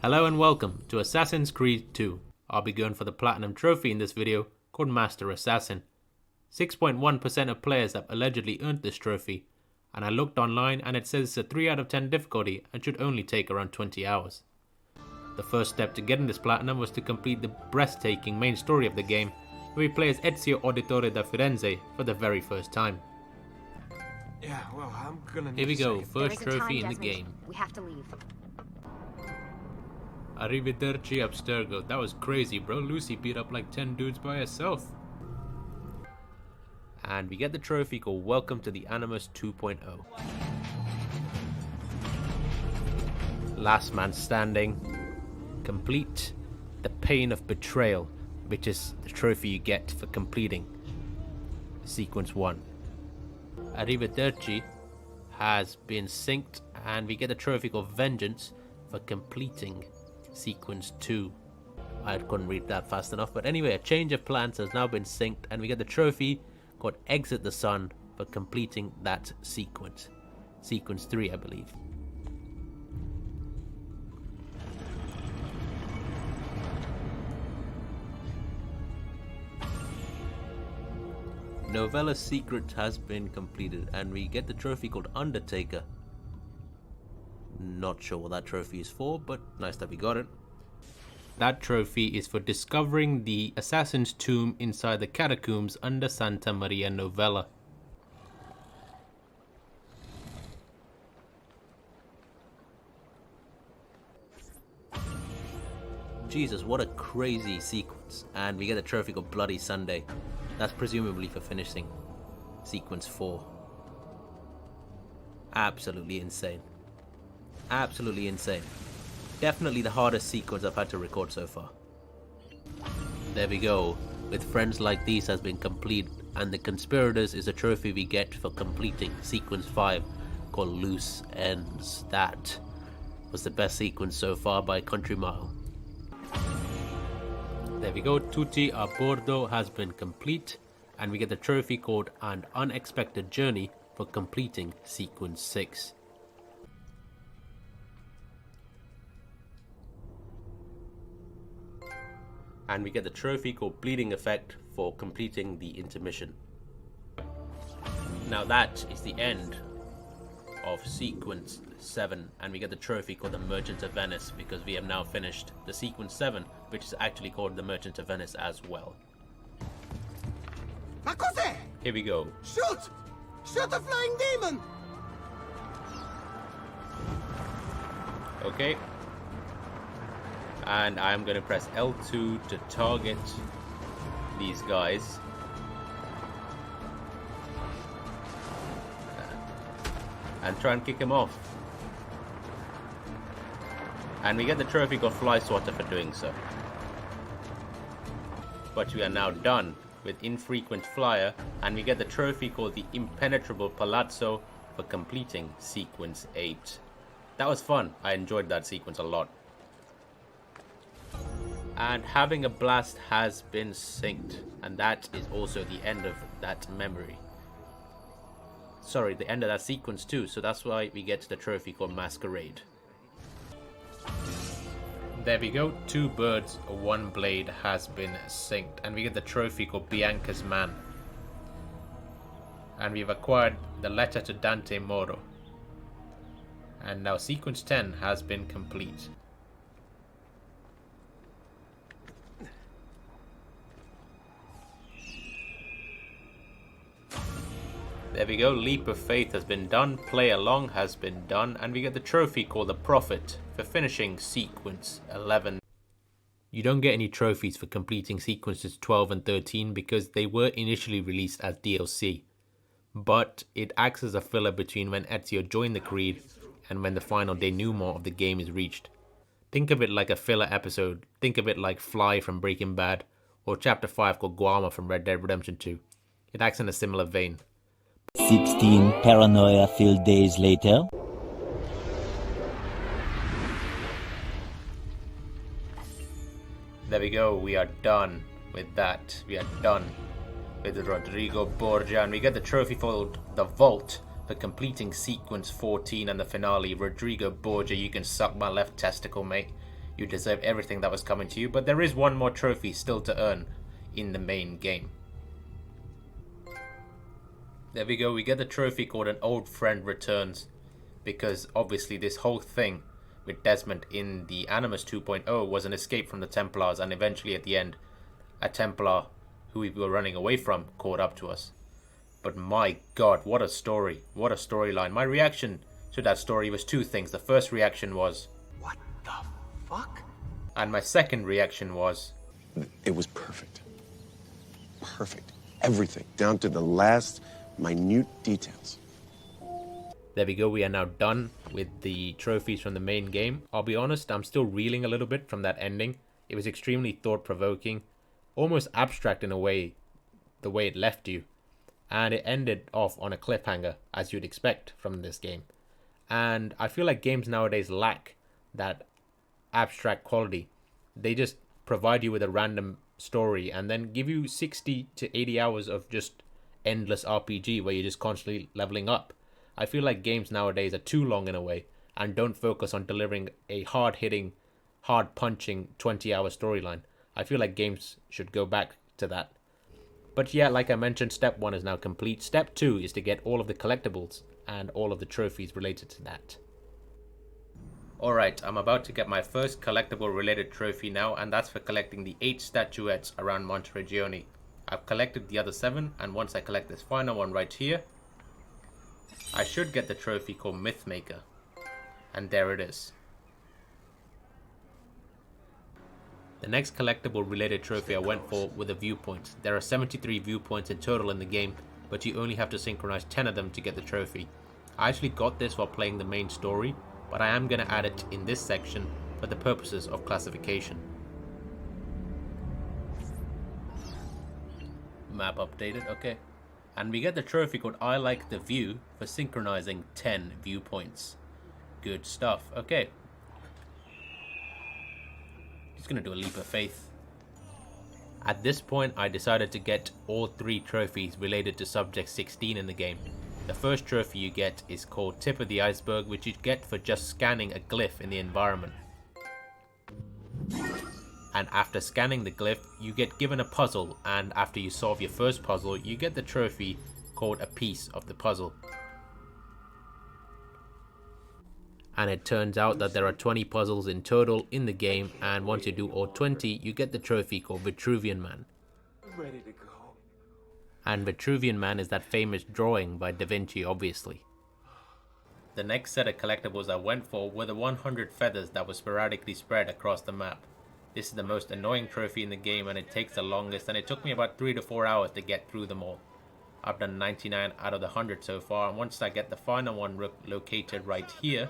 Hello and welcome to Assassin's Creed 2. I'll be going for the Platinum Trophy in this video called Master Assassin. 6.1% of players have allegedly earned this trophy, and I looked online and it says it's a 3 out of 10 difficulty and should only take around 20 hours. The first step to getting this Platinum was to complete the breathtaking main story of the game, where we play as Ezio Auditore da Firenze for the very first time. Yeah, well, I'm gonna need Here we go, second. first trophy in the game. We have to leave. Arrivederci Abstergo. That was crazy, bro. Lucy beat up like 10 dudes by herself. And we get the trophy called Welcome to the Animus 2.0. Last man standing. Complete the Pain of Betrayal, which is the trophy you get for completing Sequence 1. Arrivederci has been synced, and we get the trophy called Vengeance for completing Sequence 2. I couldn't read that fast enough, but anyway, a change of plans has now been synced, and we get the trophy called Exit the Sun for completing that sequence. Sequence 3, I believe. Novella's secret has been completed, and we get the trophy called Undertaker. Not sure what that trophy is for, but nice that we got it. That trophy is for discovering the assassin's tomb inside the catacombs under Santa Maria Novella. Jesus, what a crazy sequence. And we get a trophy called Bloody Sunday. That's presumably for finishing Sequence 4. Absolutely insane. Absolutely insane. Definitely the hardest sequence I've had to record so far. There we go. With Friends Like These has been complete, and the Conspirators is a trophy we get for completing Sequence 5 called Loose Ends. That was the best sequence so far by a country mile. There we go, Tutti a Bordo has been complete, and we get the trophy called An Unexpected Journey for completing Sequence 6. And we get the trophy called Bleeding Effect for completing the intermission. Now that is the end of Sequence 7, and we get the trophy called the Merchant of Venice because we have now finished the Sequence 7, which is actually called the Merchant of Venice as well. Ma cos'è? Here we go. Shoot! Shoot a flying demon! Okay. And I'm going to press L2 to target these guys. And try and kick him off. And we get the trophy called Fly Swatter for doing so. But we are now done with Infrequent Flyer, and we get the trophy called the Impenetrable Palazzo for completing Sequence 8. That was fun. I enjoyed that sequence a lot. And Having a Blast has been synced, and that is also the end of that memory. Sorry, the end of that sequence too, so that's why we get the trophy called Masquerade. There we go, 2 birds, 1 blade has been synced, and we get the trophy called Bianca's Man. And we've acquired the letter to Dante Moro. And now sequence 10 has been complete. There we go, Leap of Faith has been done, Play Along has been done, and we get the trophy called the Prophet for finishing Sequence 11. You don't get any trophies for completing Sequences 12 and 13 because they were initially released as DLC. But it acts as a filler between when Ezio joined the Creed and when the final denouement of the game is reached. Think of it like a filler episode, think of it like Fly from Breaking Bad, or Chapter 5 called Guarma from Red Dead Redemption 2. It acts in a similar vein. 16 paranoia-filled days later. There we go, we are done with that. We are done with Rodrigo Borgia, and we get the trophy for the Vault for completing sequence 14 and the finale. Rodrigo Borgia, you can suck my left testicle, mate. you deserve everything that was coming to you, but there is one more trophy still to earn in the main game. There we go, we get the trophy called An Old Friend Returns, because obviously this whole thing with Desmond in the Animus 2.0 was an escape from the Templars, and eventually at the end, a Templar who we were running away from caught up to us. But my god, what a story, what a storyline. My reaction to that story was two things. The first reaction was, What the fuck? and my second reaction was, It was perfect. Perfect. Everything, down to the last minute details. there we go, we are now done with the trophies from the main game. I'll be honest, I'm still reeling a little bit from that ending. It was extremely thought-provoking, almost abstract in a way, the way it left you. And it ended off on a cliffhanger, as you'd expect from this game. And I feel like games nowadays lack that abstract quality. They just provide you with a random story and then give you 60 to 80 hours of just endless RPG where you're just constantly leveling up. I feel like games nowadays are too long in a way and don't focus on delivering a hard-hitting, hard-punching 20-hour storyline. I feel like games should go back to that. But yeah, like I mentioned, step 1 is now complete. Step 2 is to get all of the collectibles and all of the trophies related to that. Alright, I'm about to get my first collectible related trophy now, and that's for collecting the 8 statuettes around Monteregione. I've collected the other 7, and once I collect this final one right here, I should get the trophy called Mythmaker. And there it is. The next collectible related trophy I went for were the viewpoints. There are 73 viewpoints in total in the game, but you only have to synchronize 10 of them to get the trophy. I actually got this while playing the main story, but I am going to add it in this section for the purposes of classification. Map updated, okay. And we get the trophy called I Like the View for synchronizing 10 viewpoints. Good stuff, okay. Just gonna do a leap of faith. At this point, I decided to get all 3 trophies related to Subject 16 in the game. The first trophy you get is called Tip of the Iceberg, which you get for just scanning a glyph in the environment. And after scanning the glyph, you get given a puzzle, and after you solve your first puzzle, you get the trophy called A Piece of the Puzzle. And it turns out that there are 20 puzzles in total in the game, and once you do all 20, you get the trophy called Vitruvian Man. Ready to go. And Vitruvian Man is that famous drawing by Da Vinci, obviously. The next set of collectibles I went for were the 100 feathers that were sporadically spread across the map. This is the most annoying trophy in the game, and it takes the longest, and it took me about 3 to 4 hours to get through them all. I've done 99 out of the 100 so far, and once I get the final one located right here,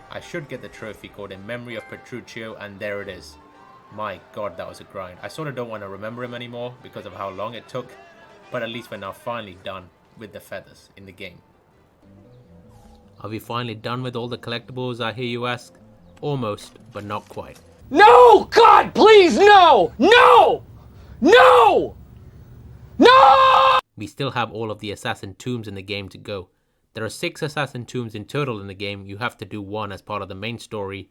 I should get the trophy called In Memory of Petruchio, and there it is. My god, that was a grind. I sort of don't want to remember him anymore because of how long it took, but at least we're now finally done with the feathers in the game. Are we finally done with all the collectibles, I hear you ask? Almost, but not quite. No! God, please, no! No! No! No! We still have all of the assassin tombs in the game to go. There are 6 assassin tombs in total in the game. You have to do 1 as part of the main story,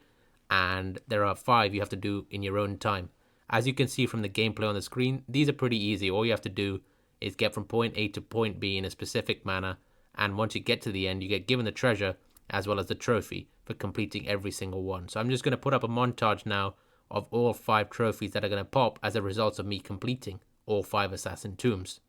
and there are 5 you have to do in your own time. As you can see from the gameplay on the screen, these are pretty easy. All you have to do is get from point A to point B in a specific manner, and once you get to the end, you get given the treasure as well as the trophy for completing every single one. So I'm just going to put up a montage now of all 5 trophies that are going to pop as a result of me completing all 5 assassin tombs.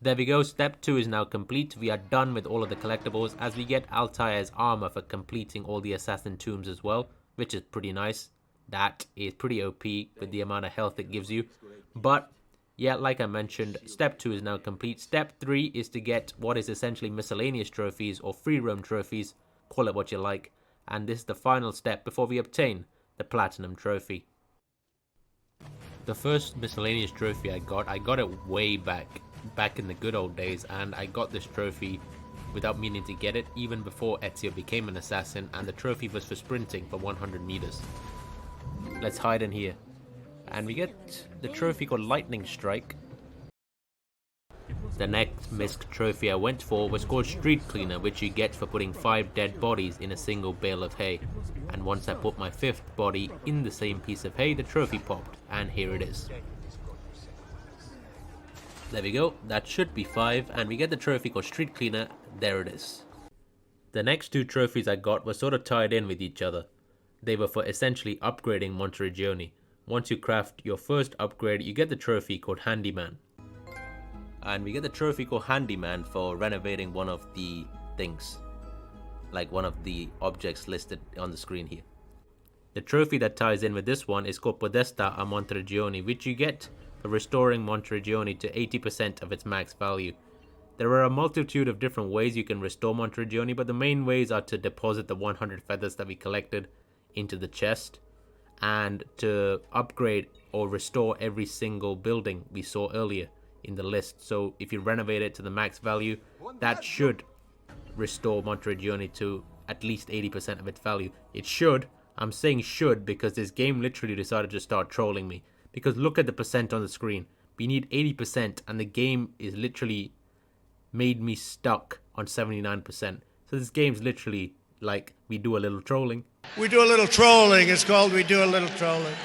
There we go, step 2 is now complete. We are done with all of the collectibles as we get Altair's armor for completing all the assassin tombs as well, which is pretty nice. That is pretty OP with the amount of health it gives you. But yeah, like I mentioned, step 2 is now complete. Step 3 is to get what is essentially miscellaneous trophies or free roam trophies, call it what you like. And this is the final step before we obtain the platinum trophy. The first miscellaneous trophy I got it way back in the good old days, and I got this trophy without meaning to get it even before Ezio became an assassin, and the trophy was for sprinting for 100 meters. Let's hide in here. And we get the trophy called Lightning Strike. The next missed trophy I went for was called Street Cleaner, which you get for putting 5 dead bodies in a single bale of hay. And once I put my 5th body in the same piece of hay, the trophy popped, and here it is. There we go, that should be 5, and we get the trophy called Street Cleaner. There it is. The next 2 trophies I got were sort of tied in with each other. They were for essentially upgrading Monteriggioni. Once you craft your first upgrade, you get the trophy called Handyman. And we get the trophy called Handyman for renovating one of the things. Like one of the objects listed on the screen here. The trophy that ties in with this one is called Podesta a Monteriggioni, which you get for restoring Monteriggioni to 80% of its max value. There are a multitude of different ways you can restore Monteriggioni, but the main ways are to deposit the 100 feathers that we collected into the chest, and to upgrade or restore every single building we saw earlier in the list. So if you renovate it to the max value, that should restore Monteriggioni to at least 80% of its value. It should. I'm saying should because this game literally decided to start trolling me. Because look at the percent on the screen. We need 80% and the game is literally made me stuck on 79%. So this game's literally like, we do a little trolling. We do a little trolling. It's called we do a little trolling.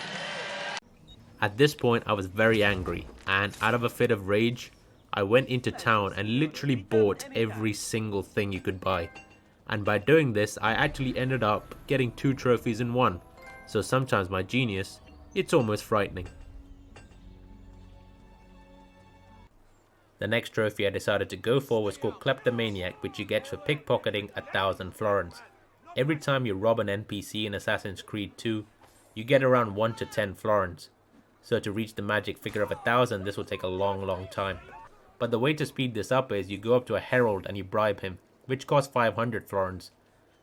At this point, I was very angry, and out of a fit of rage, I went into town and literally bought every single thing you could buy. And by doing this, I actually ended up getting 2 trophies in one. So sometimes my genius, it's almost frightening. The next trophy I decided to go for was called Kleptomaniac, which you get for pickpocketing 1,000 florins. Every time you rob an NPC in Assassin's Creed 2, you get around 1 to 10 florins. So to reach the magic figure of 1,000, this will take a long time. But the way to speed this up is you go up to a herald and you bribe him, which costs 500 florins.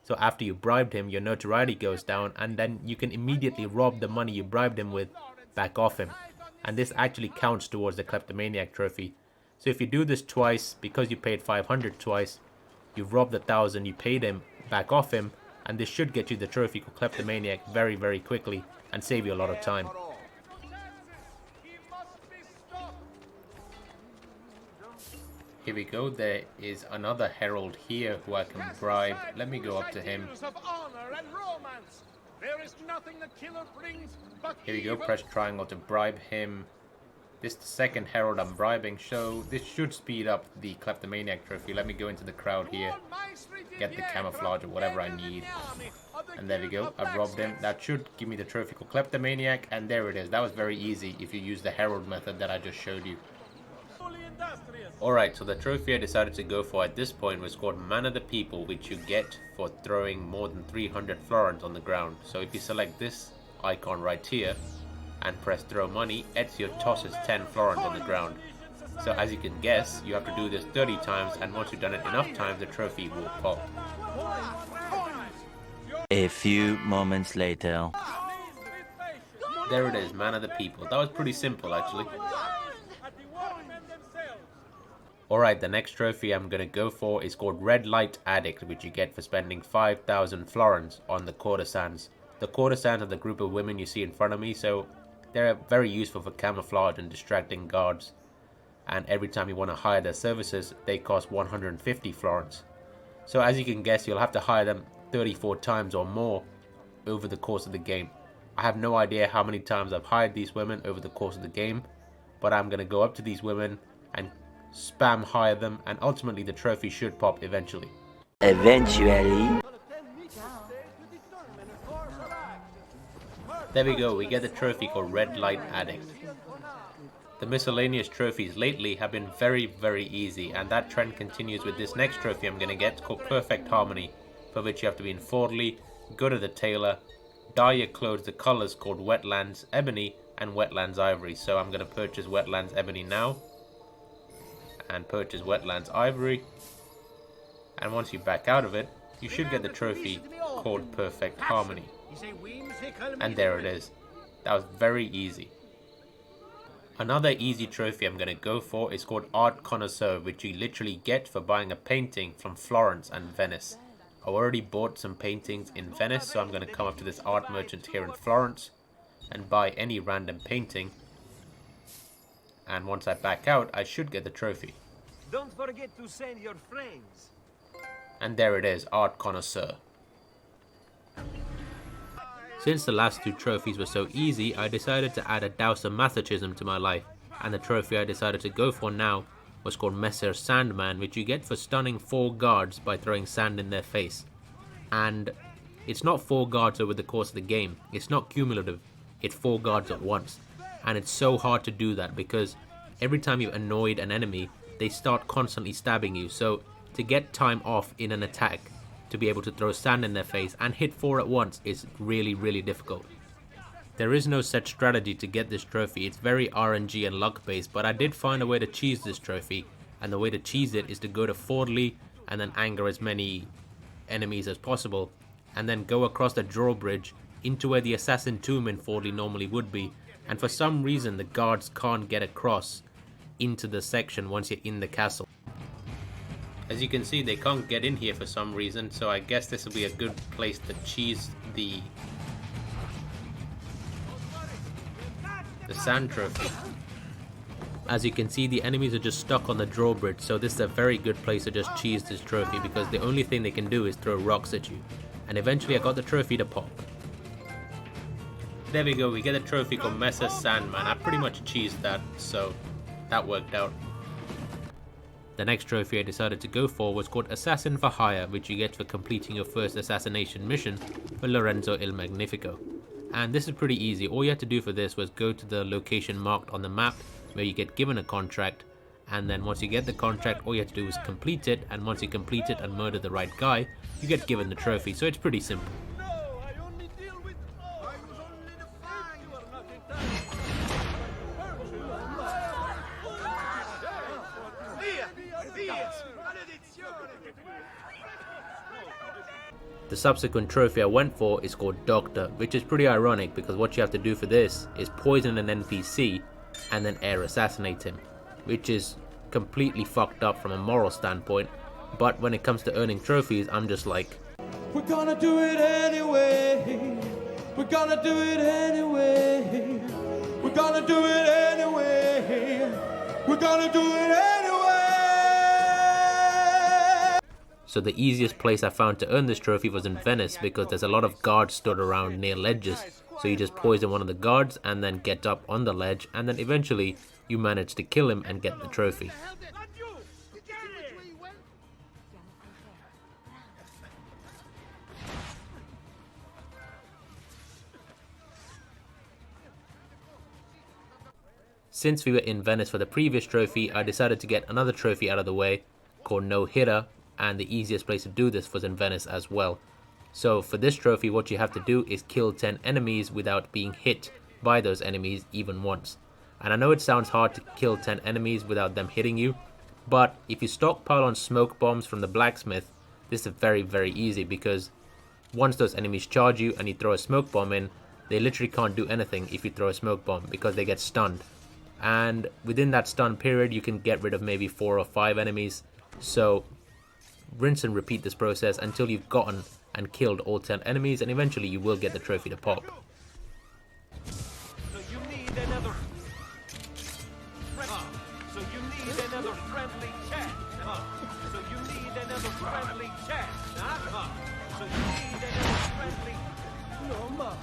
So after you bribed him, your notoriety goes down, and then you can immediately rob the money you bribed him with back off him. And this actually counts towards the Kleptomaniac trophy. So if you do this twice, because you paid 500 twice, you've robbed 1,000, you paid him, back off him, and this should get you the trophy called Kleptomaniac very quickly and save you a lot of time. Here we go, there is another herald here who I can bribe. Let me go up to him. Here we go, press triangle to bribe him. This is the second herald I'm bribing, so this should speed up the Kleptomaniac trophy. Let me go into the crowd here, get the camouflage or whatever I need. And there we go, I've robbed him. That should give me the trophy called Kleptomaniac, and there it is. That was very easy if you use the herald method that I just showed you. Alright, so the trophy I decided to go for at this point was called Man of the People, which you get for throwing more than 300 florins on the ground. So if you select this icon right here and press throw money, Ezio tosses 10 florins on the ground. So as you can guess, you have to do this 30 times, and once you've done it enough times, the trophy will pop. A few moments later. There it is, Man of the People. That was pretty simple actually. Alright, the next trophy I'm going to go for is called Red Light Addict, which you get for spending 5,000 florins on the courtesans. The courtesans are the group of women you see in front of me, so they're very useful for camouflage and distracting guards. And every time you want to hire their services, they cost 150 florins. So as you can guess, you'll have to hire them 34 times or more over the course of the game. I have no idea how many times I've hired these women over the course of the game, but I'm going to go up to these women and spam hire them, and ultimately the trophy should pop eventually. Eventually. There we go, we get the trophy called Red Light Addict. The miscellaneous trophies lately have been very easy, and that trend continues with this next trophy I'm going to get called Perfect Harmony, for which you have to be in Fordley, go to the tailor, dye your clothes the colours called Wetlands Ebony and Wetlands Ivory. So I'm going to purchase Wetlands Ebony now, and purchase Wetlands Ivory, and once you back out of it, you should get the trophy called Perfect Harmony. And there it is. That was very easy. Another easy trophy I'm going to go for is called Art Connoisseur, which you literally get for buying a painting from Florence and Venice. I already bought some paintings in Venice, so I'm going to come up to this art merchant here in Florence and buy any random painting. And once I back out, I should get the trophy. Don't forget to send your friends. And there it is, Art Connoisseur. Since the last two trophies were so easy, I decided to add a dose of masochism to my life, and the trophy I decided to go for now was called Messer Sandman, which you get for stunning 4 guards by throwing sand in their face. And it's not 4 guards over the course of the game, it's not cumulative, it's 4 guards at once. And it's so hard to do that because every time you've annoyed an enemy, they start constantly stabbing you, so to get time off in an attack, to be able to throw sand in their face and hit 4 at once is really difficult. There is no set strategy to get this trophy, it's very RNG and luck based, but I did find a way to cheese this trophy, and the way to cheese it is to go to Fordley and then anger as many enemies as possible, and then go across the drawbridge into where the assassin tomb in Fordley normally would be, and for some reason the guards can't get across into the section once you're in the castle. As you can see, they can't get in here for some reason, so I guess this will be a good place to cheese the sand trophy. As you can see, the enemies are just stuck on the drawbridge, so this is a very good place to just cheese this trophy because the only thing they can do is throw rocks at you. And eventually I got the trophy to pop. There we go, we get a trophy called Messer Sandman. I pretty much cheesed that, so that worked out. The next trophy I decided to go for was called Assassin for Hire, which you get for completing your first assassination mission for Lorenzo il Magnifico. And this is pretty easy. All you had to do for this was go to the location marked on the map where you get given a contract, and then once you get the contract, all you have to do is complete it, and once you complete it and murder the right guy, you get given the trophy, so it's pretty simple. The subsequent trophy I went for is called Doctor, which is pretty ironic because what you have to do for this is poison an NPC and then air assassinate him, which is completely fucked up from a moral standpoint, but when it comes to earning trophies, I'm just like, we're gonna do it anyway, we're gonna do it anyway, we're gonna do it anyway, we're gonna do it anyway. So the easiest place I found to earn this trophy was in Venice because there's a lot of guards stood around near ledges. So you just poison one of the guards and then get up on the ledge, and then eventually you manage to kill him and get the trophy. Since we were in Venice for the previous trophy, I decided to get another trophy out of the way called No Hitter, and the easiest place to do this was in Venice as well. So for this trophy, what you have to do is kill 10 enemies without being hit by those enemies even once. And I know it sounds hard to kill 10 enemies without them hitting you, but if you stockpile on smoke bombs from the blacksmith, this is very easy because once those enemies charge you and you throw a smoke bomb in, they literally can't do anything if you throw a smoke bomb because they get stunned. And within that stun period, you can get rid of maybe 4 or 5 enemies. So rinse and repeat this process until you've gotten and killed all 10 enemies, and eventually you will get the trophy to pop. So you need another. So you need another friendly chat. So you need another friendly chat. So you need another friendly. No more.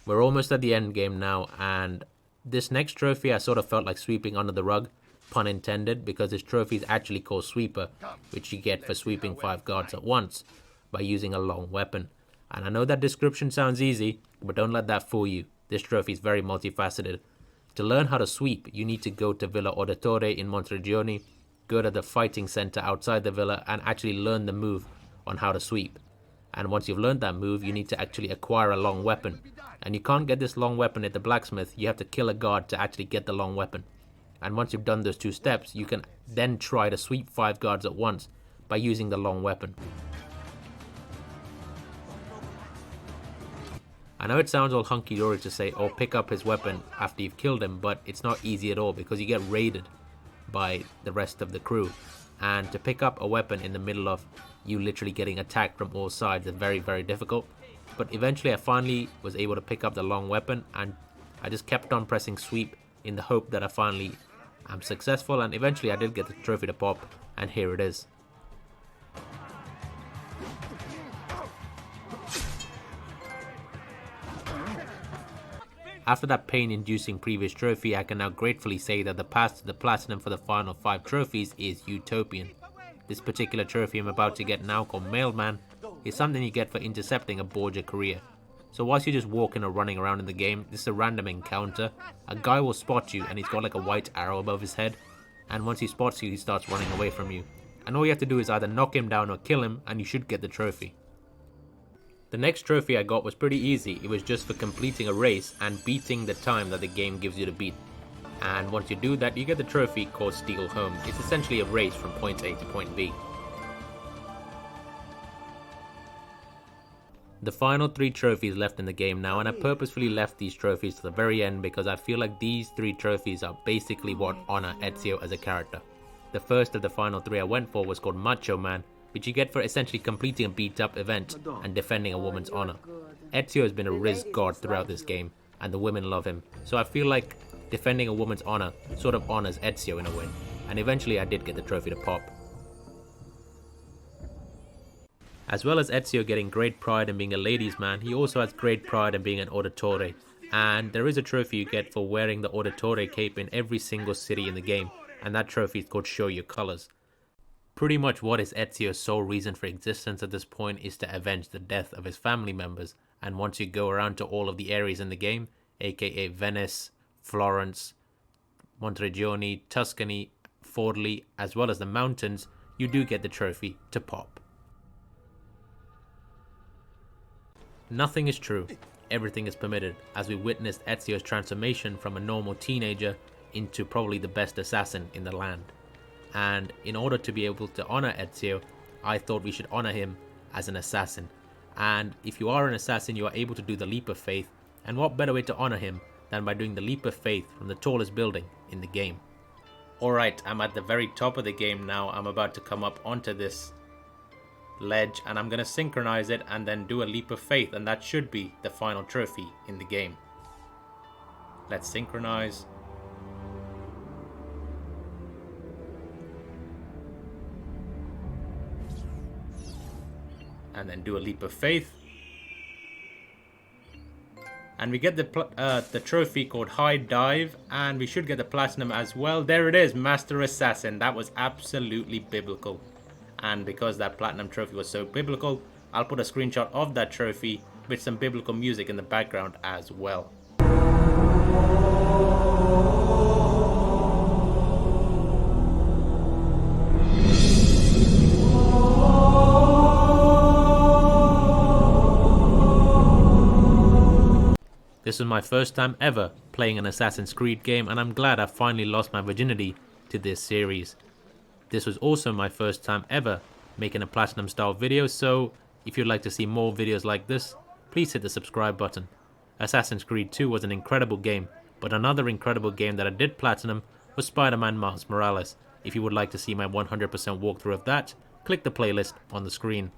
We're almost at the end game now, and this next trophy I sort of felt like sweeping under the rug, pun intended, because this trophy is actually called Sweeper, which you get for sweeping 5 guards at once by using a long weapon. And I know that description sounds easy, but don't let that fool you. This trophy is very multifaceted. To learn how to sweep, you need to go to Villa Auditore in Monteriggioni, go to the fighting center outside the villa, and actually learn the move on how to sweep. And once you've learned that move, you need to actually acquire a long weapon. And you can't get this long weapon at the blacksmith, you have to kill a guard to actually get the long weapon. And once you've done those 2 steps, you can then try to sweep 5 guards at once by using the long weapon. I know it sounds all hunky-dory to say, oh, pick up his weapon after you've killed him, but it's not easy at all because you get raided by the rest of the crew. And to pick up a weapon in the middle of you literally getting attacked from all sides is very, very difficult. But eventually I finally was able to pick up the long weapon, and I just kept on pressing sweep in the hope that I finally am successful, and eventually I did get the trophy to pop, and here it is. After that pain-inducing previous trophy, I can now gratefully say that the path to the platinum for the final 5 trophies is utopian. This particular trophy I'm about to get now, called Mailman, is something you get for intercepting a Borgia courier. So whilst you're just walking or running around in the game, this is a random encounter. A guy will spot you and he's got like a white arrow above his head, and once he spots you, he starts running away from you. And all you have to do is either knock him down or kill him, and you should get the trophy. The next trophy I got was pretty easy. It was just for completing a race and beating the time that the game gives you to beat. And once you do that, you get the trophy called Steal Home. It's essentially a race from point A to point B. The final 3 trophies left in the game now, and I purposefully left these trophies to the very end because I feel like these 3 trophies are basically what honor Ezio as a character. The first of the final 3 I went for was called Macho Man, which you get for essentially completing a beat up event and defending a woman's honor. Ezio has been a Riz god throughout this game, and the women love him, so I feel like defending a woman's honor sort of honors Ezio in a way, and eventually I did get the trophy to pop. As well as Ezio getting great pride in being a ladies' man, he also has great pride in being an Auditore, and there is a trophy you get for wearing the Auditore cape in every single city in the game, and that trophy is called Show Your Colors. Pretty much what is Ezio's sole reason for existence at this point is to avenge the death of his family members, and once you go around to all of the areas in the game, aka Venice, Florence, Monteregione, Tuscany, Forli, as well as the mountains, you do get the trophy to pop. Nothing is true, everything is permitted, as we witnessed Ezio's transformation from a normal teenager into probably the best assassin in the land. And in order to be able to honor Ezio, I thought we should honor him as an assassin. And if you are an assassin, you are able to do the Leap of Faith, and what better way to honor him than by doing the Leap of Faith from the tallest building in the game. Alright, I'm at the very top of the game now. I'm about to come up onto this ledge, and I'm going to synchronize it and then do a Leap of Faith, and that should be the final trophy in the game. Let's synchronize. And then do a Leap of Faith, and we get the trophy called High Dive, and we should get the platinum as well. There it is, Master Assassin. That was absolutely biblical, and because that platinum trophy was so biblical, I'll put a screenshot of that trophy with some biblical music in the background as well. This was my first time ever playing an Assassin's Creed game, and I'm glad I finally lost my virginity to this series. This was also my first time ever making a platinum style video, so if you'd like to see more videos like this, please hit the subscribe button. Assassin's Creed 2 was an incredible game, but another incredible game that I did platinum was Spider-Man Miles Morales. If you would like to see my 100% walkthrough of that, click the playlist on the screen.